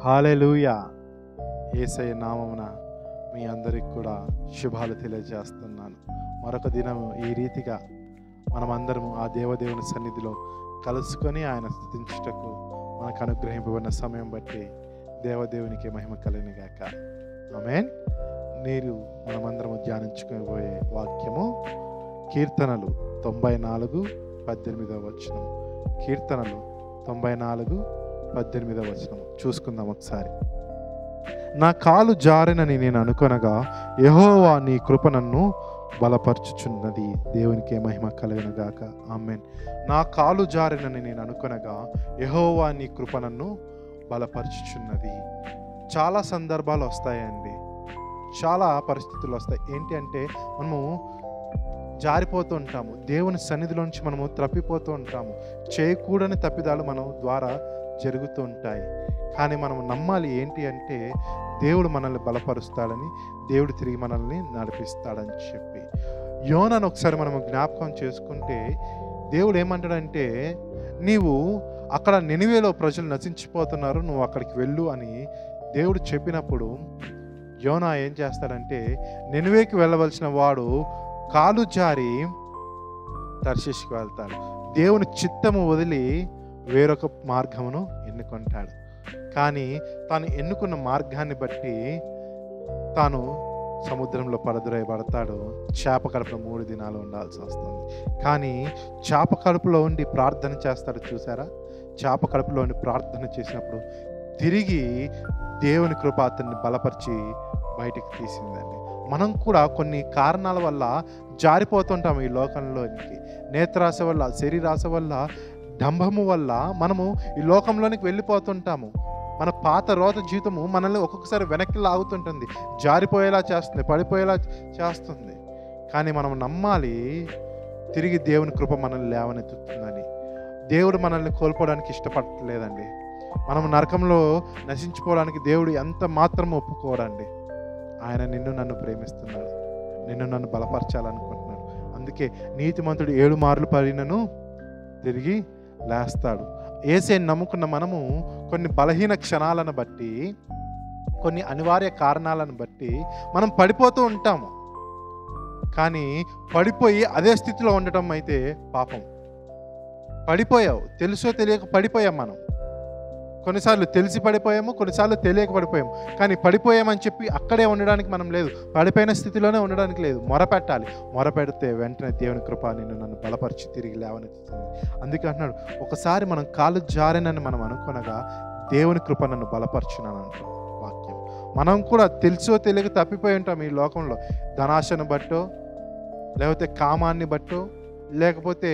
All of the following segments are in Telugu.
హల్లెలూయా. యేసయ్య నామమున మీ అందరికి కూడా శుభాలు తెలియజేస్తున్నాను. మరొక దినం ఈ రీతిగా మనమందరము ఆ దేవదేవుని సన్నిధిలో కలుసుకొని ఆయన స్తుతించుటకు మనకు అనుగ్రహింపబడిన సమయం బట్టి దేవదేవునికి మహిమ కలుగునుగాక. ఆమేన్. మీరు మనమందరము ధ్యానించుకోబోయే వాక్యము కీర్తనలు 94:18. కీర్తనలు 94:18 చూసుకుందాం ఒకసారి. నా కాలు జారినని నేను అనుకొనగా యెహోవా నీ కృప నన్ను బలపరచుచున్నది. దేవునికే మహిమ కలుగునుగాక. ఆమేన్. నా కాలు జారినని నేను అనుకొనగా యెహోవా నీ కృప నన్ను బలపరచుచున్నది. చాలా సందర్భాలు వస్తాయండి, చాలా పరిస్థితులు వస్తాయి. ఏంటి అంటే మనము జారిపోతూ ఉంటాము, దేవుని సన్నిధిలోంచి మనము తప్పిపోతూ ఉంటాము, చేయకూడని తప్పిదాలు మనం ద్వారా జరుగుతూ ఉంటాయి. కానీ మనం నమ్మాలి ఏంటి అంటే దేవుడు మనల్ని బలపరుస్తాడని, దేవుడు తిరిగి మనల్ని నడిపిస్తాడని చెప్పి. యోనాను ఒకసారి మనము జ్ఞాపకం చేసుకుంటే దేవుడు ఏమంటాడంటే, నీవు అక్కడ నినివేలో ప్రజలు నశించిపోతున్నారు, నువ్వు అక్కడికి వెళ్ళు అని దేవుడు చెప్పినప్పుడు యోనా ఏం చేస్తాడంటే నినివేకి వెళ్ళవలసిన వాడు కాలు జారి తర్షీషుకి వెళ్తాడు. దేవుని చిత్తము వదిలి వేరొక మార్గమును ఎన్నుకుంటాడు. కానీ తాను ఎన్నుకున్న మార్గాన్ని బట్టి తాను సముద్రంలో పడద్రోయబడతాడు. చేప కడుపులో 3 దినాలు ఉండాల్సి వస్తుంది. కానీ చేప కడుపులో ఉండి ప్రార్థన చేస్తాడు చూసారా? చేప కడుపులో ఉండి ప్రార్థన చేసినప్పుడు తిరిగి దేవుని కృప అతన్ని బలపరిచి బయటికి తీసిందండి. మనం కూడా కొన్ని కారణాల వల్ల జారిపోతుంటాము ఈ లోకంలోనికి. నేత్రాశ వల్ల, శరీరాశ వల్ల, డంభము వల్ల మనము ఈ లోకంలోనికి వెళ్ళిపోతుంటాము. మన పాత రోత జీవితము మనల్ని ఒక్కొక్కసారి వెనక్కి లాగుతుంటుంది, జారిపోయేలా చేస్తుంది, పడిపోయేలా చేస్తుంది. కానీ మనం నమ్మాలి తిరిగి దేవుని కృప మనల్ని లేవనెత్తుతుందని. దేవుడు మనల్ని కోల్పోవడానికి ఇష్టపడలేదండి. మనం నరకంలో నశించిపోవడానికి దేవుడు ఎంత మాత్రం ఒప్పుకోడండి. ఆయన నిన్ను నన్ను ప్రేమిస్తున్నాడు, నిన్ను నన్ను బలపరచాలనుకుంటున్నాడు. అందుకే నీతిమంతుడు 7 మార్లు పడినను తిరిగి లేస్తాడు. యేసుని నమ్ముకున్న మనము కొన్ని బలహీన క్షణాలను బట్టి, కొన్ని అనివార్య కారణాలను బట్టి మనం పడిపోతూ ఉంటాము. కానీ పడిపోయి అదే స్థితిలో ఉండటం అయితే పాపం. పడిపోయావు, తెలుసో తెలియక పడిపోయాం మనం. కొన్నిసార్లు తెలిసి పడిపోయాము, కొన్నిసార్లు తెలియక పడిపోయాము. కానీ పడిపోయామని చెప్పి అక్కడే ఉండడానికి మనం లేదు, పడిపోయిన స్థితిలోనే ఉండడానికి లేదు. మొరపెట్టాలి. మొరపెడితే వెంటనే దేవుని కృప నిన్ను నన్ను బలపరిచి తిరిగి లేవనెత్తుతుంది. అందుకే అంటున్నాడు, ఒకసారి మనం కాలు జారినని మనం అనుకునగా దేవుని కృప నన్ను బలపరచునని అంటాం వాక్యం. మనం కూడా తెలుసో తెలియక తప్పిపోయి ఉంటాం ఈ లోకంలో. ధనాశను బట్టో, లేకపోతే కామాన్ని బట్టో, లేకపోతే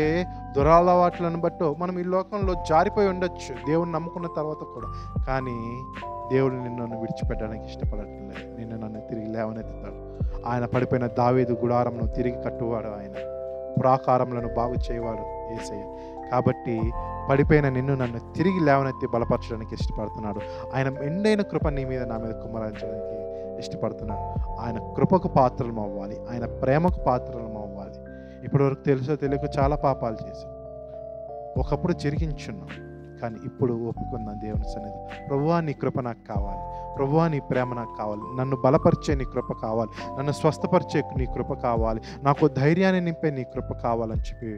దురలవాట్లను బట్టో మనం ఈ లోకంలో జారిపోయి ఉండొచ్చు దేవుని నమ్ముకున్న తర్వాత కూడా. కానీ దేవుడు నిన్ను విడిచిపెట్టడానికి ఇష్టపడట్లేదు. నిన్ను నన్ను తిరిగి లేవనెత్తుతాడు. ఆయన పడిపోయిన దావీదు గుడారంను తిరిగి కట్టువాడు, ఆయన ప్రాకారములను బాగు చేయవాడు యేసయ్య. కాబట్టి పడిపోయిన నిన్ను నన్ను తిరిగి లేవనెత్తి బలపరచడానికి ఇష్టపడుతున్నాడు. ఆయన మెండైన కృప నీ మీద నా మీద కుమ్మరించడానికి ఇష్టపడుతున్నాడు. ఆయన కృపకు పాత్రలం అవ్వాలి, ఆయన ప్రేమకు పాత్రలం అవ్వాలి. ఇప్పటివరకు తెలుసో తెలియక చాలా పాపాలు చేశాం, ఒకప్పుడు చెరిగించున్నాం. కానీ ఇప్పుడు ఒప్పుకున్నాను దేవుని సన్నిధి. ప్రభువా నీ కృప నాకు కావాలి, ప్రభువా నీ ప్రేమ నాకు కావాలి, నన్ను బలపరిచే నీ కృప కావాలి, నన్ను స్వస్థపరిచే నీ కృప కావాలి, నాకు ధైర్యాన్ని నింపే నీ కృప కావాలని చెప్పి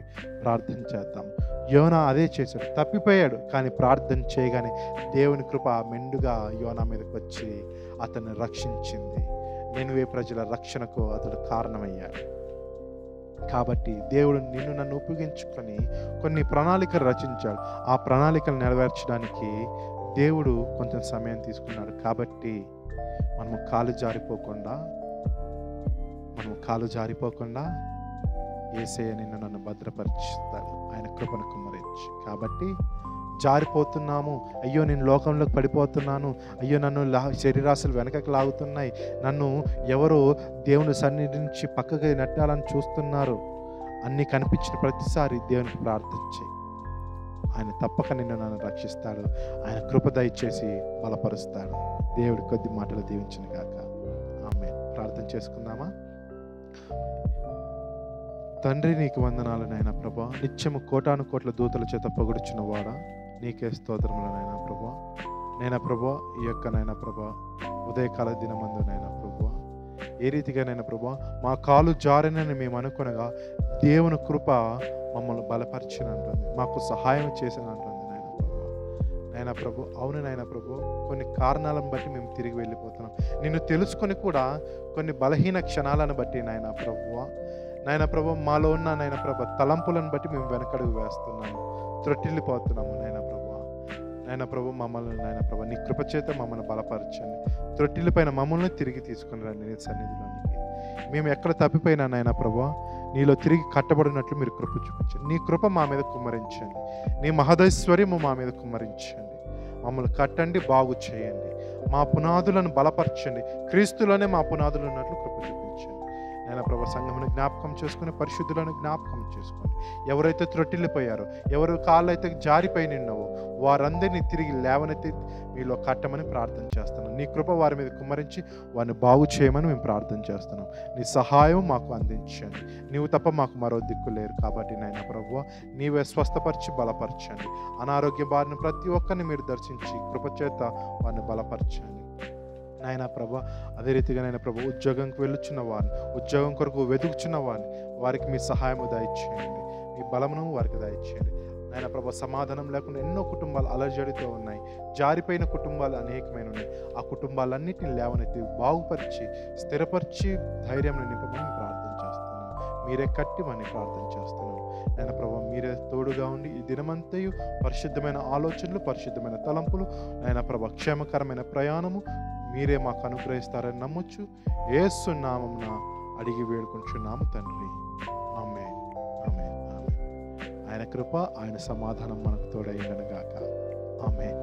ప్రార్థన చేద్దాం. యోనా అదే చేశాడు, తప్పిపోయాడు. కానీ ప్రార్థన చేయగానే దేవుని కృప మెండుగా యోనా మీదకి వచ్చి అతన్ని రక్షించింది. నినివే ప్రజల రక్షణకు అతడు కారణమయ్యాడు. కాబట్టి దేవుడు నిన్ను నన్ను ఉపయోగించుకొని కొన్ని ప్రణాళికలు రచించాడు. ఆ ప్రణాళికలు నెరవేర్చడానికి దేవుడు కొంచెం సమయం తీసుకున్నాడు. కాబట్టి మనము కాలు జారిపోకుండా యేసయ్య నిన్ను నన్ను భద్రపరుస్తాడు, ఆయన కృపను కుమ్మరించి. కాబట్టి జారిపోతున్నాము, అయ్యో నేను లోకంలోకి పడిపోతున్నాను, అయ్యో నన్ను శరీరాశలు వెనకకి లాగుతున్నాయి, నన్ను ఎవరో దేవుని సన్నిధి నుంచి పక్కకి నెట్టాలని చూస్తున్నారు అన్నీ కనిపించిన ప్రతిసారి దేవునికి ప్రార్థన చేయి. ఆయన తప్పక నిన్ను నన్ను రక్షిస్తాడు, ఆయన కృప దయచేసి బలపరుస్తాడు. దేవుడి కొద్ది మాటలు దీవించును గాక. ఆమేన్. ప్రార్థన చేసుకుందామా? తండ్రి నీకు వందనాలు నాయనా ప్రభా. నిత్యము కోటాను కోట్ల దూతల చేత పొగుడుచున్న వాడా, నీకే స్తోత్రములు నాయనా ప్రభా. నైనా ప్రభా, ఈ యొక్క నైనా ప్రభా ఉదయకాల దినమందు నైనా ప్రభా ఏ రీతిగా నైనా ప్రభా మా కాలు జారినని మేము అనుకునగా దేవుని కృప మమ్మల్ని బలపరిచినంటుంది, మాకు సహాయం చేసినంటుంది నైనా ప్రభా. నైనా ప్రభు, అవును నైనా ప్రభు, కొన్ని కారణాలను బట్టి మేము తిరిగి వెళ్ళిపోతున్నాం. నిన్ను తెలుసుకొని కూడా కొన్ని బలహీన క్షణాలను బట్టి నైనా ప్రభువా, నైనా ప్రభు మాలో ఉన్న నైనా ప్రభు తలంపులను బట్టి మేము వెనకడుగు వేస్తున్నాము, త్రొట్టిల్లిపోతున్నాము నైనా ప్రభు. నైనా ప్రభు మమ్మల్ని నైనా ప్రభు నీ కృప చేత మమ్మల్ని బలపరచండి. త్రొట్టిల్లిపైన మమ్మల్ని తిరిగి తీసుకుని రండి నీ సన్నిధిలోనికి. మేము ఎక్కడ తప్పిపోయినా నైనా ప్రభు నీలో తిరిగి కట్టబడినట్లు మీరు కృప చూపించండి. నీ కృప మా మీద కుమ్మరించండి, నీ మహదైశ్వర్యము మా మీద కుమ్మరించండి. మమ్మల్ని కట్టండి, బాగు చేయండి, మా పునాదులను బలపరచండి. క్రీస్తులోనే మా పునాదులు ఉన్నట్లు కృప చూపించండి. నైనా ప్రభు సంఘమును జ్ఞాపకం చేసుకుని, పరిశుద్ధులను జ్ఞాపకం చేసుకోండి. ఎవరైతే త్రొట్టిల్లిపోయారో, ఎవరు కాళ్ళైతే జారిపోయి నిన్నవో వారందరినీ తిరిగి లేవనెత్తి మీలో కట్టమని ప్రార్థన చేస్తున్నాం. నీ కృప వారి మీద కుమ్మరించి వారిని బాగు చేయమని మేము ప్రార్థన చేస్తున్నాం. నీ సహాయం మాకు అందించండి. నీవు తప్ప మాకు మరో దిక్కు లేరు కాబట్టి నైనా ప్రభువా నీవే స్వస్థపరిచి బలపరచండి. అనారోగ్య బారిన ప్రతి ఒక్కరిని మీరు దర్శించి కృపచేత వారిని బలపరచండి నాయనా ప్రభా. అదే రీతిగా నైనా ప్రభు ఉద్యోగంకి వెళ్ళుచున్న వారిని, ఉద్యోగం కొరకు వెతుకుచున్న వారిని, వారికి మీ సహాయము దయచేయండి, మీ బలమును వారికి దయచేయండి నాయనా ప్రభా. సమాధానం లేకుండా ఎన్నో కుటుంబాలు అలజడితో ఉన్నాయి, జారిపోయిన కుటుంబాలు అనేకమైన ఉన్నాయి. ఆ కుటుంబాలన్నిటిని లేవనెత్తి బాగుపరిచి స్థిరపరిచి ధైర్యం నింపమని ప్రార్థన చేస్తున్నాను. మీరే కట్టిమని ప్రార్థన చేస్తున్నాను నాయనా ప్రభా. మీరే తోడుగా ఉండి ఈ దినమంతయు పరిశుద్ధమైన ఆలోచనలు, పరిశుద్ధమైన తలంపులు నాయనా ప్రభా, క్షేమకరమైన ప్రయాణము మీరే మాకు అనుగ్రహిస్తారని నమ్మొచ్చు. యేసు నామమున అడిగి వేడుకుంటున్నాము తండ్రి. ఆమేన్, ఆమేన్, ఆమేన్. ఆయన కృప, ఆయన సమాధానం మనకు తోడైండును గాక. ఆమేన్.